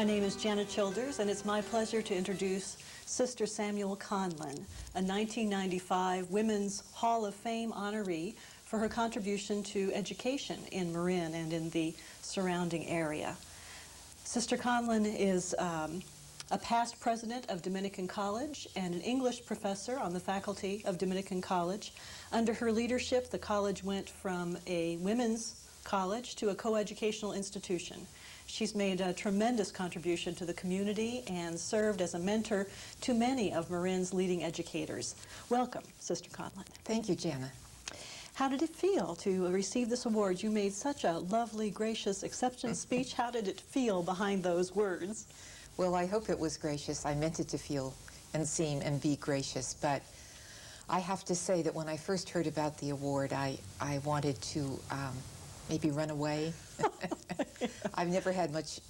My name is Janet Childers, and it's my pleasure to introduce Sister Samuel Conlan, a 1995 Women's Hall of Fame honoree for her contribution to education in Marin and in the surrounding area. Sister Conlan is a past president of Dominican College and an English professor on the faculty of Dominican College. Under her leadership, the college went from a women's college to a coeducational institution. She's made a tremendous contribution to the community and served as a mentor to many of Marin's leading educators. Welcome, Sister Conlan. Thank you, Jana. How did it feel to receive this award? You made such a lovely, gracious acceptance speech. How did it feel behind those words? Well, I hope it was gracious. I meant it to feel and seem and be gracious, but I have to say that when I first heard about the award, I wanted to maybe run away. I've never had much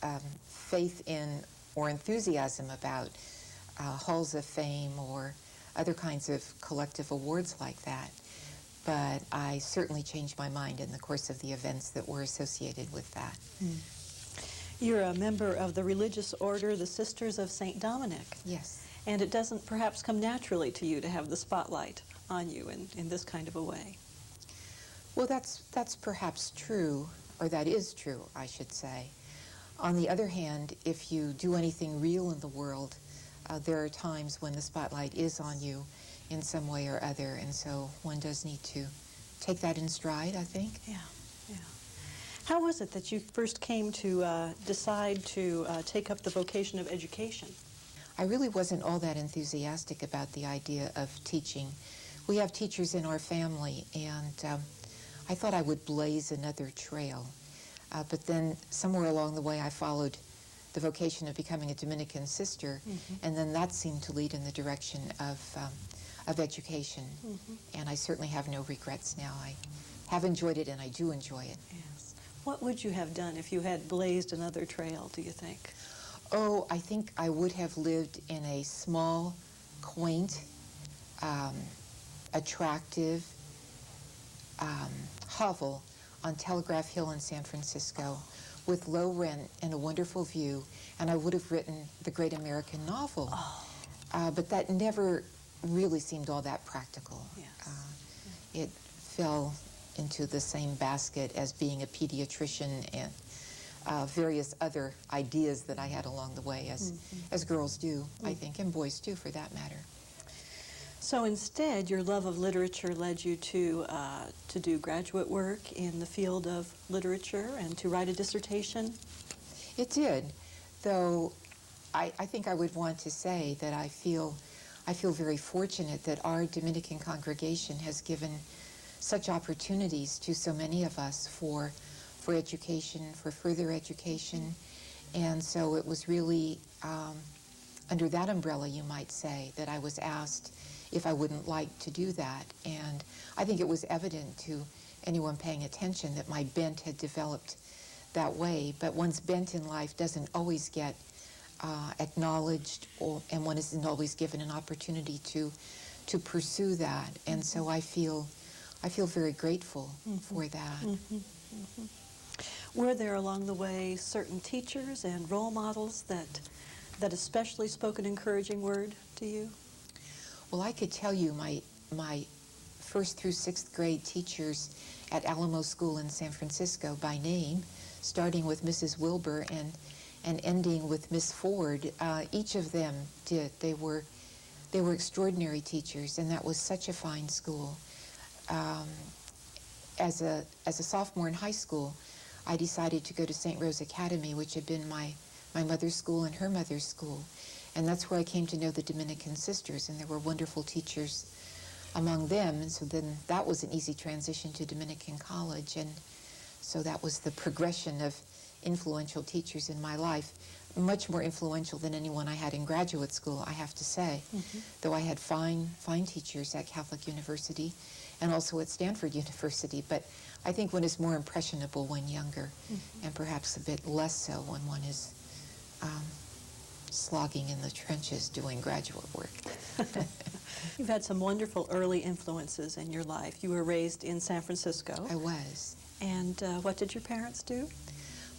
faith in or enthusiasm about halls of fame or other kinds of collective awards like that. But I certainly changed my mind in the course of the events that were associated with that. You're a member of the religious order, the Sisters of St. Dominic. Yes. And it doesn't perhaps come naturally to you to have the spotlight on you in this kind of a way. Well, that's perhaps true, or that is true, I should say. On the other hand, if you do anything real in the world, there are times when the spotlight is on you in some way or other, and so one does need to take that in stride, I think. Yeah, yeah. How was it that you first came to decide to take up the vocation of education? I really wasn't all that enthusiastic about the idea of teaching. We have teachers in our family, and I thought I would blaze another trail. But then somewhere along the way I followed the vocation of becoming a Dominican sister, and then that seemed to lead in the direction of education. And I certainly have no regrets now. I have enjoyed it, and I do enjoy it. Yes. What would you have done if you had blazed another trail, do you think? Oh, I think I would have lived in a small, quaint, attractive hovel on Telegraph Hill in San Francisco with low rent and a wonderful view, and I would have written the great American novel. But that never really seemed all that practical. Yes. It fell into the same basket as being a pediatrician and various other ideas that I had along the way, as girls do, I think, and boys too, for that matter. So instead, your love of literature led you to do graduate work in the field of literature and to write a dissertation? It did, though I think I would want to say that I feel very fortunate that our Dominican congregation has given such opportunities to so many of us for education, for further education, and so it was really under that umbrella, you might say, that I was asked if I wouldn't like to do that. And I think it was evident to anyone paying attention that my bent had developed that way. But one's bent in life doesn't always get acknowledged, and one isn't always given an opportunity to pursue that. And so I feel very grateful for that. Were there along the way certain teachers and role models that especially spoke an encouraging word to you? Well, I could tell you my first through sixth grade teachers at Alamo School in San Francisco by name, starting with Mrs. Wilbur and ending with Miss Ford. Each of them did. They were extraordinary teachers, and that was such a fine school. As a sophomore in high school, I decided to go to St. Rose Academy, which had been my mother's school and her mother's school. And that's where I came to know the Dominican sisters, and there were wonderful teachers among them. And so then that was an easy transition to Dominican College. And so that was the progression of influential teachers in my life, much more influential than anyone I had in graduate school, I have to say. Though I had fine teachers at Catholic University and also at Stanford University. But I think one is more impressionable when younger, and perhaps a bit less so when one is slogging in the trenches doing graduate work. You've had some wonderful early influences in your life. You were raised in San Francisco. I was. And what did your parents do?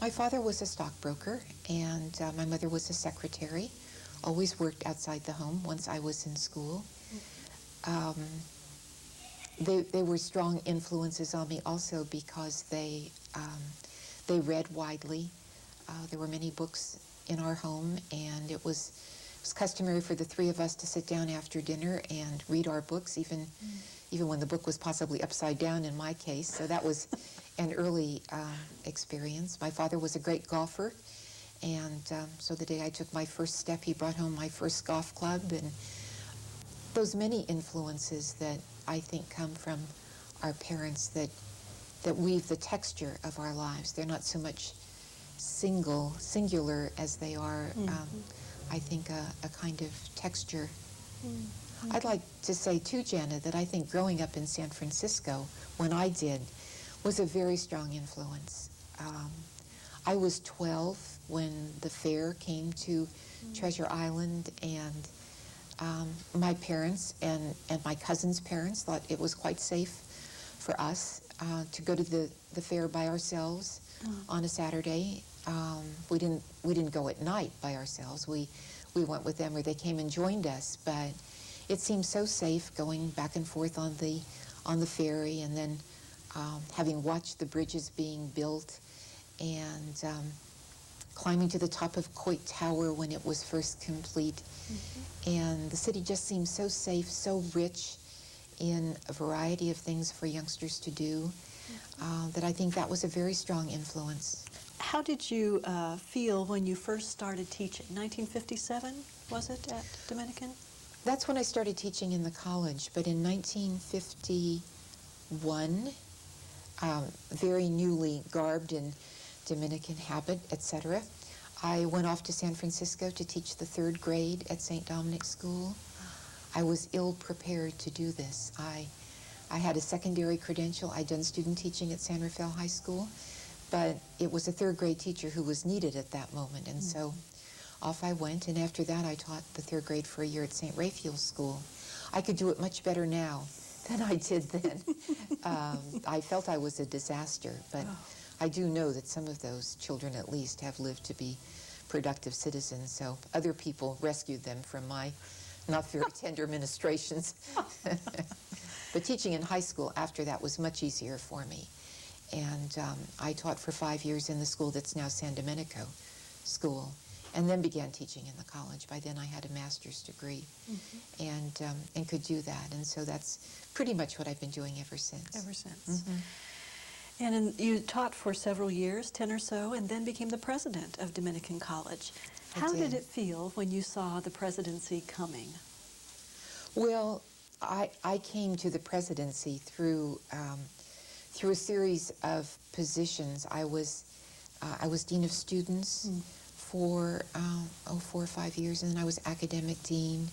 My father was a stockbroker, and my mother was a secretary. Always worked outside the home once I was in school. They were strong influences on me also because they read widely. There were many books in our home, and it was customary for the three of us to sit down after dinner and read our books, even when the book was possibly upside down in my case. So that was an early experience. My father was a great golfer, and so the day I took my first step, he brought home my first golf club, and those many influences that I think come from our parents that weave the texture of our lives. They're not so much singular as they are, I think, a kind of texture. I'd like to say too, Jana, that I think growing up in San Francisco, when I did, was a very strong influence. I was 12 when the fair came to Treasure Island, and my parents and my cousin's parents thought it was quite safe for us to go to the fair by ourselves on a Saturday. We didn't go at night by ourselves. We went with them, or they came and joined us. But it seemed so safe going back and forth on the ferry, and then having watched the bridges being built, and climbing to the top of Coit Tower when it was first complete. And the city just seemed so safe, so rich in a variety of things for youngsters to do, that I think that was a very strong influence. How did you feel when you first started teaching? 1957, was it, at Dominican? That's when I started teaching in the college, but in 1951, very newly garbed in Dominican habit, etc., I went off to San Francisco to teach the 3rd grade at St. Dominic's School. I was ill-prepared to do this. I had a secondary credential. I'd done student teaching at San Rafael High School, but it was a 3rd grade teacher who was needed at that moment, and so off I went, and after that I taught the 3rd grade for a year at St. Raphael's School. I could do it much better now than I did then. I felt I was a disaster, but I do know that some of those children at least have lived to be productive citizens, so other people rescued them from my not very tender ministrations. But teaching in high school after that was much easier for me. And I taught for 5 years in the school that's now San Domenico School, and then began teaching in the college. By then I had a master's degree, and could do that. And so that's pretty much what I've been doing ever since. Ever since. And you taught for several years, 10 or so, and then became the president of Dominican College. How did it feel when you saw the presidency coming? Well, I came to the presidency through a series of positions. I was dean of students for 4 or 5 years, and then I was academic dean.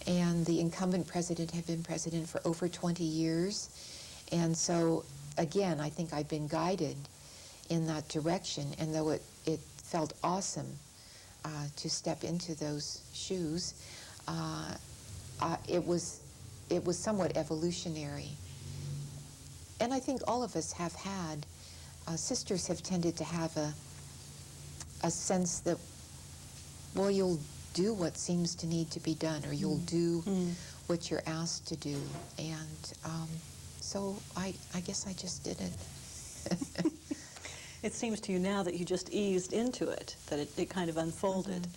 And the incumbent president had been president for over 20 years, and so again, I think I've been guided in that direction, and though it felt awesome to step into those shoes, it was somewhat evolutionary. And I think all of us have had, sisters have tended to have a sense that, well, you'll do what seems to need to be done, or you'll do what you're asked to do, and so I guess I just did it. It seems to you now that you just eased into it, that it kind of unfolded.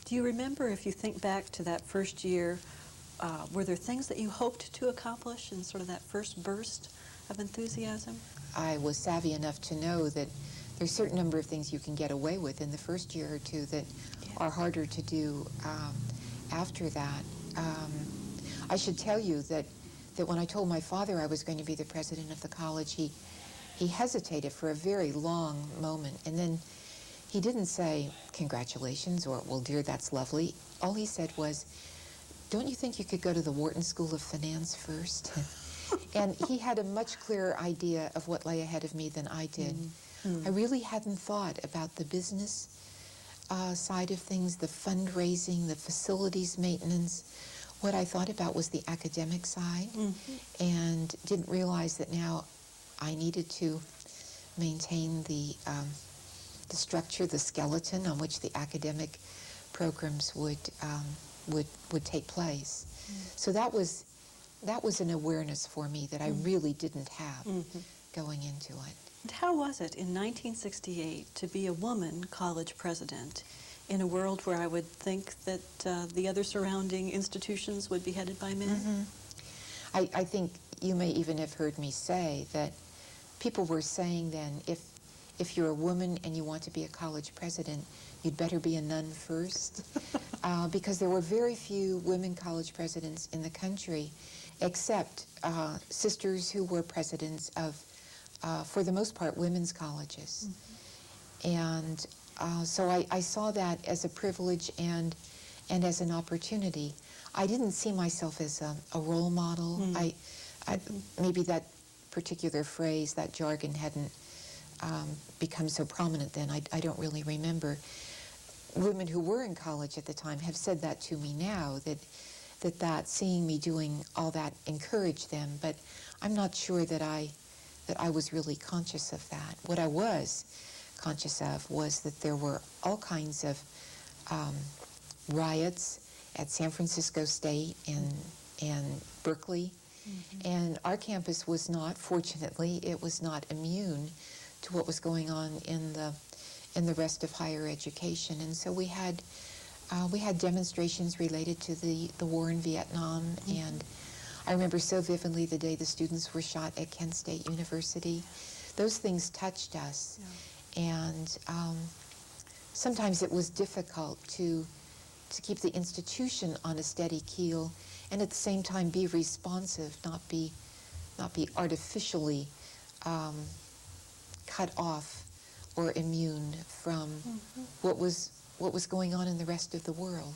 Do you remember, if you think back to that first year, were there things that you hoped to accomplish in sort of that first burst of enthusiasm? I was savvy enough to know that there's a certain number of things you can get away with in the first year or two that are harder to do after that. I should tell you that when I told my father I was going to be the president of the college, he hesitated for a very long moment, and then he didn't say, "Congratulations," or, "Well, dear, that's lovely." All he said was, "Don't you think you could go to the Wharton School of Finance first?" And he had a much clearer idea of what lay ahead of me than I did. I really hadn't thought about the business side of things, the fundraising, the facilities maintenance. What I thought about was the academic side, and didn't realize that now I needed to maintain the structure, the skeleton on which the academic programs would take place. So that was an awareness for me that I really didn't have going into it. And how was it in 1968 to be a woman college president in a world where I would think that the other surrounding institutions would be headed by men? I think you may even have heard me say that people were saying then, if you're a woman and you want to be a college president, you'd better be a nun first, because there were very few women college presidents in the country, except sisters who were presidents of, for the most part, women's colleges. And so I saw that as a privilege and as an opportunity. I didn't see myself as a role model. Maybe that particular phrase, that jargon, hadn't become so prominent then. I don't really remember. Women who were in college at the time have said that to me now, that seeing me doing all that encouraged them, but I'm not sure that I was really conscious of that. What I was conscious of was that there were all kinds of riots at San Francisco State and Berkeley, and our campus was not, fortunately, it was not immune to what was going on in the rest of higher education. And so we had demonstrations related to the war in Vietnam, and I remember so vividly the day the students were shot at Kent State University. Those things touched us, and sometimes it was difficult to keep the institution on a steady keel, and at the same time be responsive, not be artificially cut off or immune from what was going on in the rest of the world.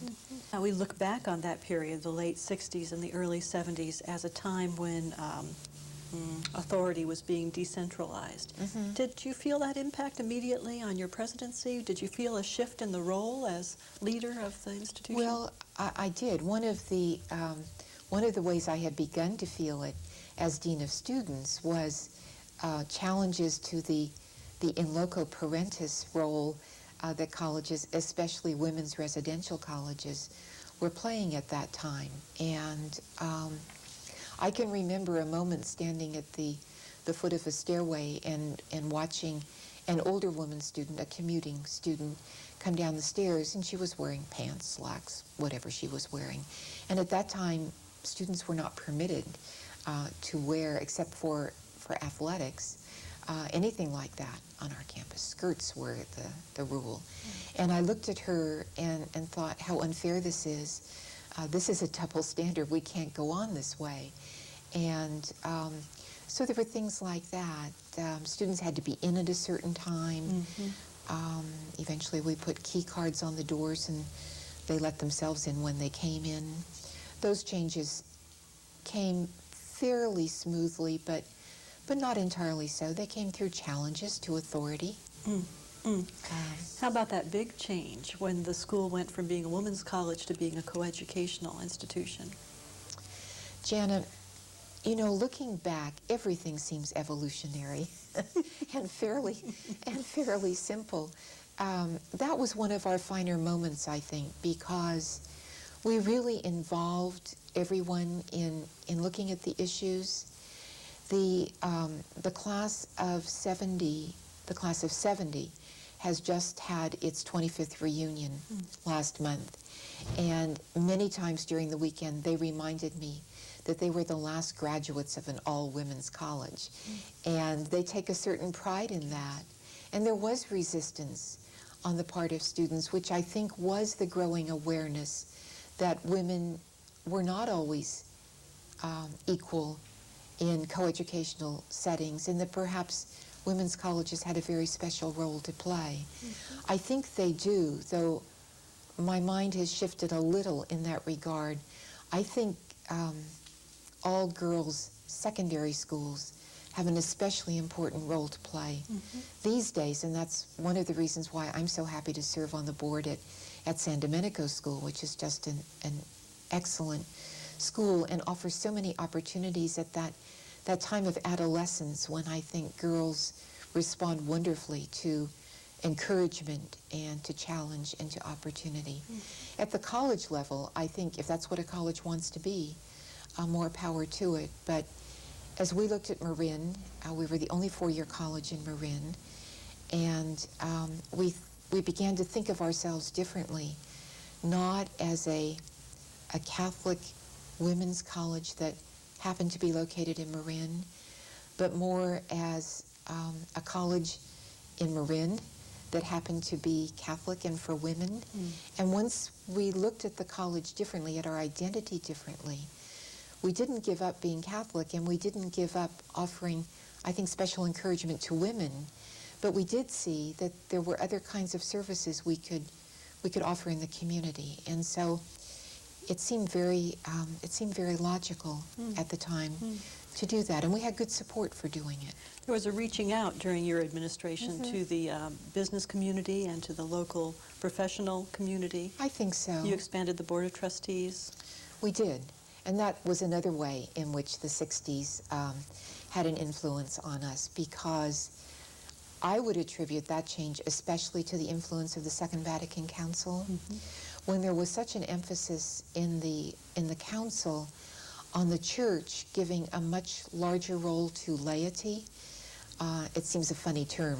Now we look back on that period, the late 60s and the early 70s, as a time when authority was being decentralized. Did you feel that impact immediately on your presidency? Did you feel a shift in the role as leader of the institution? Well, I did. One of the ways I had begun to feel it as Dean of Students was challenges to the in loco parentis role that colleges, especially women's residential colleges, were playing at that time. And I can remember a moment standing at the foot of a stairway and watching an older woman student, a commuting student, come down the stairs, and she was wearing pants, slacks, whatever she was wearing. And at that time, students were not permitted to wear, except for athletics, anything like that on our campus. Skirts were the rule. And I looked at her and thought how unfair this is. This is a double standard. We can't go on this way. And so there were things like that. Students had to be in at a certain time. Eventually we put key cards on the doors and they let themselves in when they came in. Those changes came fairly smoothly, but not entirely so. They came through challenges to authority. How about that big change when the school went from being a women's college to being a coeducational institution? Jana, you know, looking back, everything seems evolutionary and fairly simple. That was one of our finer moments, I think, because we really involved everyone in looking at the issues. The class of 70 has just had its 25th reunion last month, and many times during the weekend they reminded me that they were the last graduates of an all-women's college, and they take a certain pride in that. And there was resistance on the part of students, which I think was the growing awareness that women were not always equal in coeducational settings, and that perhaps women's colleges had a very special role to play. I think they do, though my mind has shifted a little in that regard. I think all girls secondary schools have an especially important role to play these days, and that's one of the reasons why I'm so happy to serve on the board at San Domenico School, which is just an excellent school and offers so many opportunities at that time of adolescence when I think girls respond wonderfully to encouragement and to challenge and to opportunity. At the college level, I think if that's what a college wants to be, more power to it. But as we looked at Marin, we were the only four-year college in Marin, and we began to think of ourselves differently, not as a Catholic women's college that happened to be located in Marin, but more as a college in Marin that happened to be Catholic and for women. And once we looked at the college differently, at our identity differently, we didn't give up being Catholic, and we didn't give up offering, I think, special encouragement to women, but we did see that there were other kinds of services we could offer in the community. And so it seemed very logical at the time to do that, and we had good support for doing it. There was a reaching out during your administration to the business community and to the local professional community. I think so. You expanded the Board of Trustees. We did, and that was another way in which the 60s had an influence on us, because I would attribute that change especially to the influence of the Second Vatican Council, when there was such an emphasis in the council on the church giving a much larger role to laity. It seems a funny term,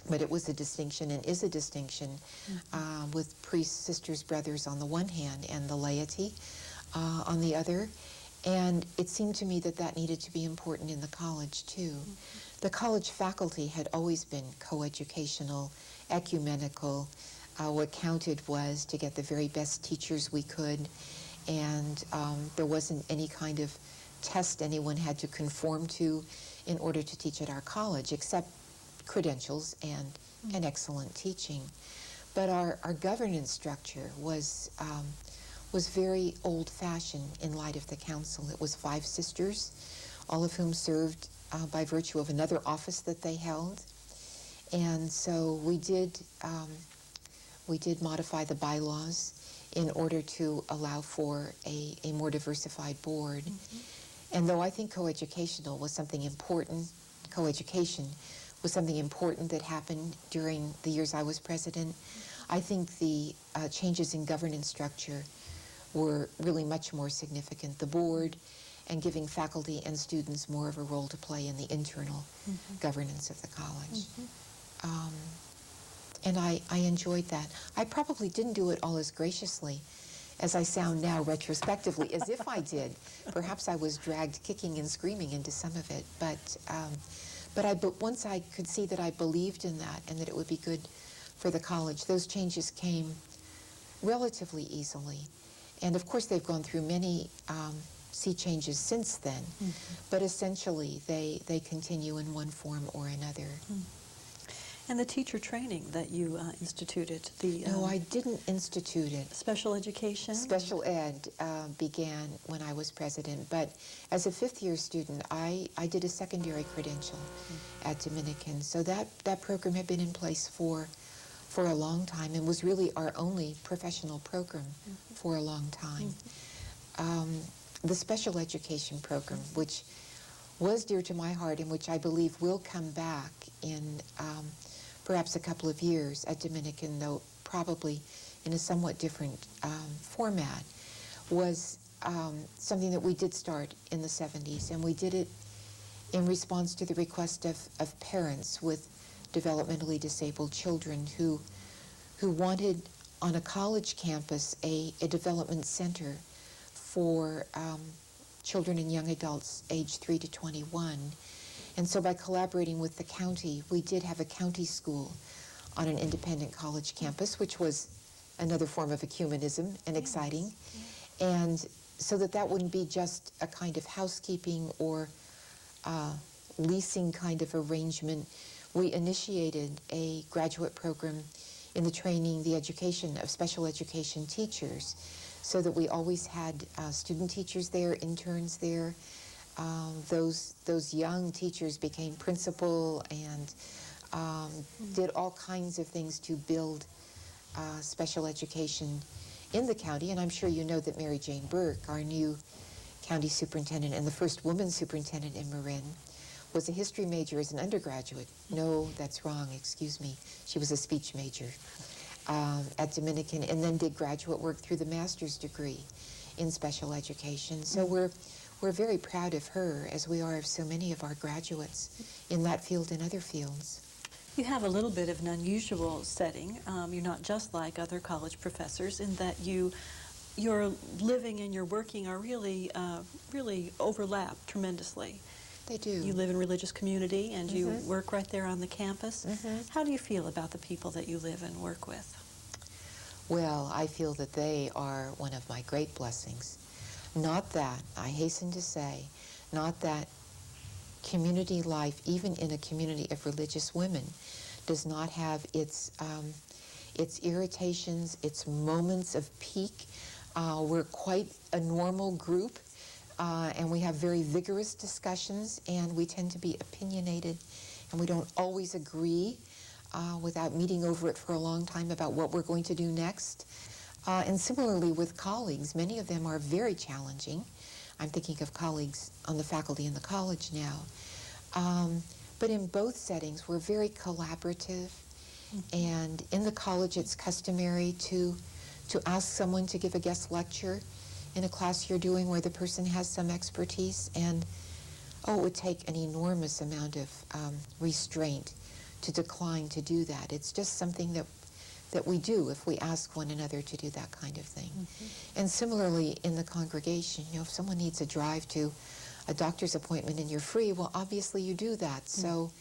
but it was a distinction and is a distinction with priests, sisters, brothers on the one hand, and the laity on the other. And it seemed to me that that needed to be important in the college too. The college faculty had always been coeducational, ecumenical. What counted was to get the very best teachers we could, and there wasn't any kind of test anyone had to conform to in order to teach at our college, except credentials and excellent teaching. But our governance structure was very old-fashioned in light of the council. It was 5 sisters, all of whom served by virtue of another office that they held. And so we did modify the bylaws in order to allow for a more diversified board. And though I think coeducation was something important that happened during the years I was president, I think the changes in governance structure were really much more significant. The board, and giving faculty and students more of a role to play in the internal governance of the college. And I enjoyed that. I probably didn't do it all as graciously as I sound now retrospectively, as if I did. Perhaps I was dragged kicking and screaming into some of it, but once I could see that I believed in that and that it would be good for the college, those changes came relatively easily. And of course they've gone through many sea changes since then, but essentially they continue in one form or another. And the teacher training that you instituted, No, I didn't institute it. Special education? Special ed began when I was president, but as a 5th-year student, I did a secondary credential at Dominican. So that program had been in place for a long time and was really our only professional program for a long time. The special education program, which was dear to my heart and which I believe will come back in perhaps a couple of years at Dominican, though probably in a somewhat different format, was something that we did start in the 70s, and we did it in response to the request of parents with developmentally disabled children who wanted on a college campus a development center for children and young adults aged 3 to 21. And so by collaborating with the county, we did have a county school on an independent college campus, which was another form of ecumenism and exciting. And so that wouldn't be just a kind of housekeeping or leasing kind of arrangement. We initiated a graduate program in the training, the education of special education teachers, so that we always had student teachers there, interns there. Those young teachers became principal and did all kinds of things to build special education in the county. And I'm sure you know that Mary Jane Burke, our new county superintendent and the first woman superintendent in Marin, was a history major as an undergraduate. No, that's wrong, excuse me. She was a speech major at Dominican, and then did graduate work through the master's degree in special education. So we're very proud of her, as we are of so many of our graduates in that field and other fields. You have a little bit of an unusual setting. You're not just like other college professors in that your living and your working are really overlap tremendously. They do. You live in a religious community and you work right there on the campus. How do you feel about the people that you live and work with? Well, I feel that they are one of my great blessings. Not that, I hasten to say, not that community life, even in a community of religious women, does not have its irritations, its moments of peak. We're quite a normal group, and we have very vigorous discussions, and we tend to be opinionated, and we don't always agree without meeting over it for a long time about what we're going to do next. And similarly with colleagues, many of them are very challenging. I'm thinking of colleagues on the faculty in the college now. But in both settings, we're very collaborative. And in the college, it's customary to ask someone to give a guest lecture in a class you're doing where the person has some expertise. And, it would take an enormous amount of restraint to decline to do that. It's just something that we do if we ask one another to do that kind of thing. And similarly in the congregation, if someone needs a drive to a doctor's appointment and you're free, well, obviously you do that. So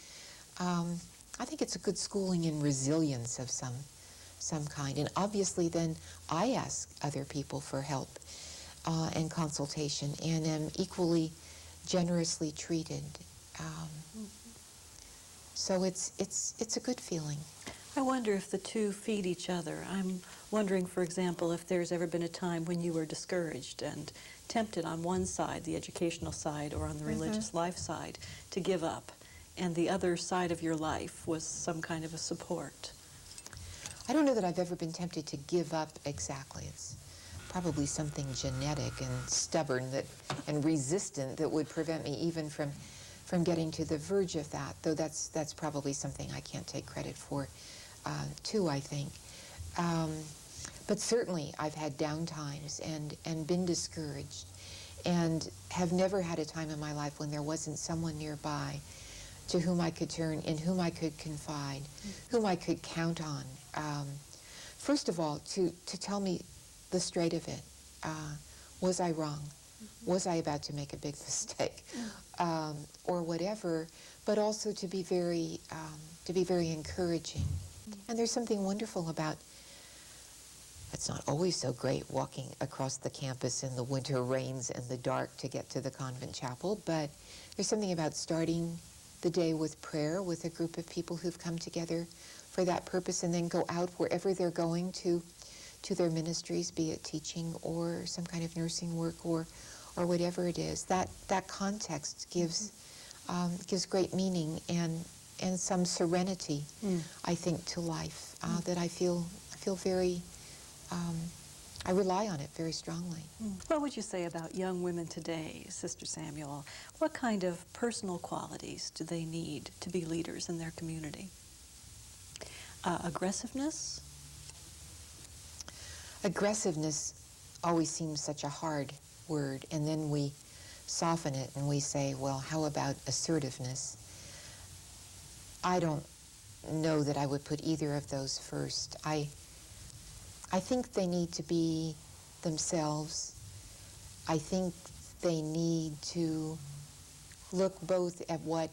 I think it's a good schooling in resilience of some kind. And obviously then I ask other people for help and consultation, and am equally generously treated. So it's a good feeling. I wonder if the two feed each other. I'm wondering, for example, if there's ever been a time when you were discouraged and tempted on one side, the educational side, or on the religious life side, to give up, and the other side of your life was some kind of a support. I don't know that I've ever been tempted to give up exactly. It's probably something genetic and stubborn and resistant that would prevent me even from getting to the verge of that, though that's probably something I can't take credit for, too, I think. But certainly I've had down times and been discouraged, and have never had a time in my life when there wasn't someone nearby to whom I could turn, in whom I could confide, whom I could count on. First of all, to tell me the straight of it. Was I wrong? Was I about to make a big mistake? Or whatever, but also to be very encouraging. And there's something wonderful about, it's not always so great walking across the campus in the winter rains and the dark to get to the convent chapel, but there's something about starting the day with prayer with a group of people who've come together for that purpose, and then go out wherever they're going to their ministries, be it teaching or some kind of nursing work or whatever it is. That context gives great meaning and some serenity, I think, to life that I feel very. I rely on it very strongly. What would you say about young women today, Sister Samuel? What kind of personal qualities do they need to be leaders in their community? Aggressiveness? Aggressiveness always seems such a hard word, and then we soften it and we say, well, how about assertiveness? I don't know that I would put either of those first. I think they need to be themselves. I think they need to look both at what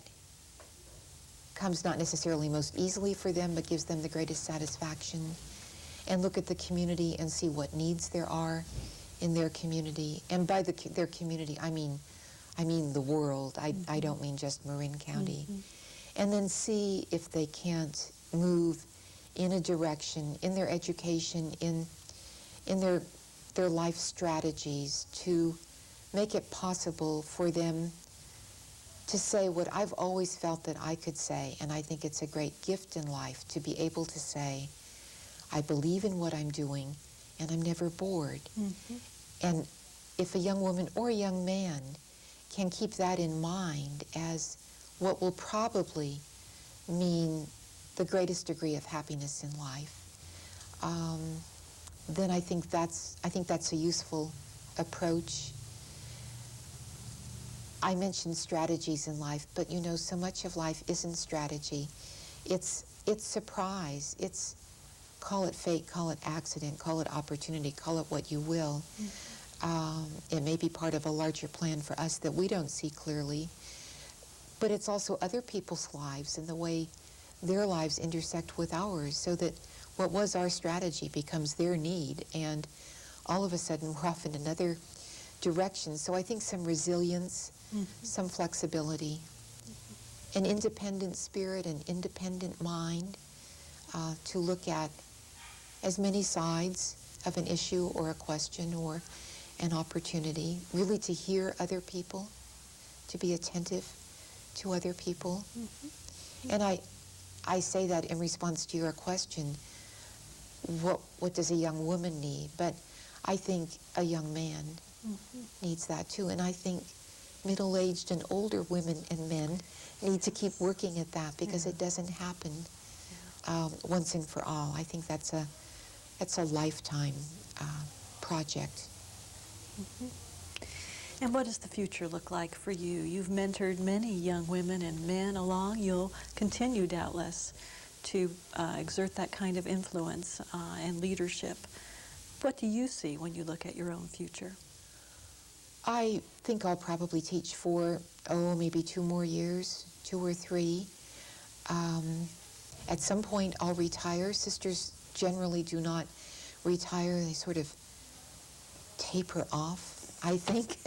comes not necessarily most easily for them, but gives them the greatest satisfaction, and look at the community and see what needs there are in their community. And by their community, I mean the world. I don't mean just Marin County. And then see if they can't move in a direction, in their education, in their life strategies, to make it possible for them to say what I've always felt that I could say, and I think it's a great gift in life to be able to say, I believe in what I'm doing, and I'm never bored. And if a young woman or a young man can keep that in mind as what will probably mean the greatest degree of happiness in life, then I think that's a useful approach. I mentioned strategies in life, but you know, so much of life isn't strategy. It's surprise. It's, call it fate, call it accident, call it opportunity, call it what you will. It may be part of a larger plan for us that we don't see clearly, but it's also other people's lives and the way their lives intersect with ours, so that what was our strategy becomes their need, and all of a sudden we're off in another direction. So I think some resilience, some flexibility, an independent spirit, an independent mind, to look at as many sides of an issue or a question or an opportunity, really to hear other people, to be attentive to other people. And I say that in response to your question, what does a young woman need? But I think a young man needs that too. And I think middle-aged and older women and men need to keep working at that, because it doesn't happen once and for all. I think that's a lifetime project. And what does the future look like for you? You've mentored many young women and men along. You'll continue, doubtless, to exert that kind of influence and leadership. What do you see when you look at your own future? I think I'll probably teach for, maybe 2 more years, 2 or 3. At some point, I'll retire. Sisters generally do not retire. They sort of taper off, I think.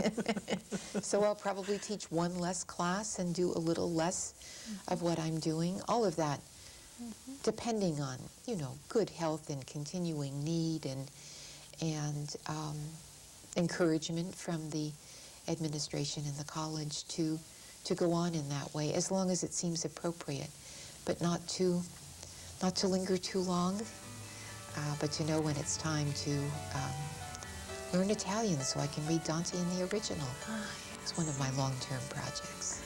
So I'll probably teach 1 less class and do a little less of what I'm doing. All of that, depending on, you know, good health and continuing need and encouragement from the administration and the college to go on in that way, as long as it seems appropriate, but not to linger too long, but to know when it's time to learn Italian so I can read Dante in the original. It's one of my long-term projects.